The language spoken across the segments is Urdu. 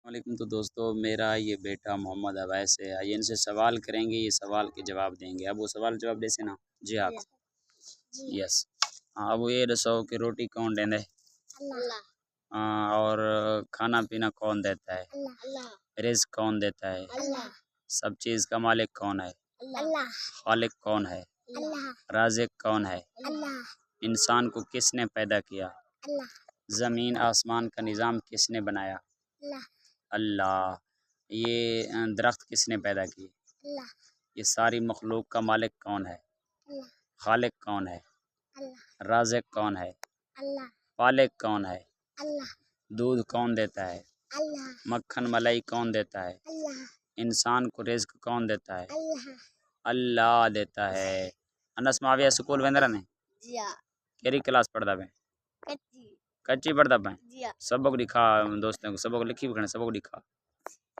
وعلیکم تو دوستو میرا یہ بیٹا محمد اویس ہے. آئیے ان سے سوال کریں گے، یہ سوال کے جواب دیں گے. اب وہ سوال جواب دے سے نا جی آپ یس. ہاں اب یہ دسو کہ روٹی کون دے اور کھانا پینا کون دیتا ہے، رزق کون دیتا ہے، سب چیز کا مالک کون ہے، خالق کون ہے، رازق کون ہے، انسان کو کس نے پیدا کیا، زمین آسمان کا نظام کس نے بنایا، اللہ. یہ درخت کس نے پیدا کی، یہ ساری مخلوق کا مالک کون ہے، خالق کون ہے، رازق کون ہے، پالک کون ہے، دودھ کون دیتا ہے، مکھن ملائی کون دیتا ہے، انسان کو رزق کون دیتا ہے، اللہ دیتا ہے. انس معاویہ سکول ویندرا نے کیری کلاس پڑھتا پہ کچی پڑھتا پہ سبق لکھا دوستوں کو، سبق لکھی بکھنے سبق لکھا.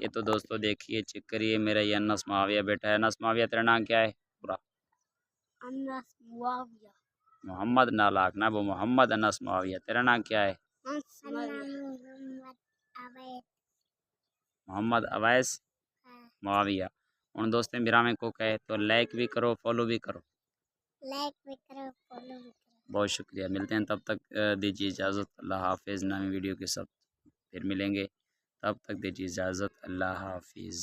یہ تو دوستو دیکھیے چیک کریے، میرا یہ انس معاویہ بیٹا ہے. انس معاویہ تیرا نام کیا ہے پورا؟ انس معاویہ. محمد نالاک نا وہ محمد انس معاویہ. تیرا نام کیا ہے؟ محمد اویس معاویہ. ان دوستیں برامے کو کہے تو لائک بھی کرو، فالو بھی کرو. بہت شکریہ. ملتے ہیں تب تک دیجیے اجازت. اللہ حافظ. نئی ویڈیو کے ساتھ پھر ملیں گے، تب تک دیجیے اجازت. اللہ حافظ.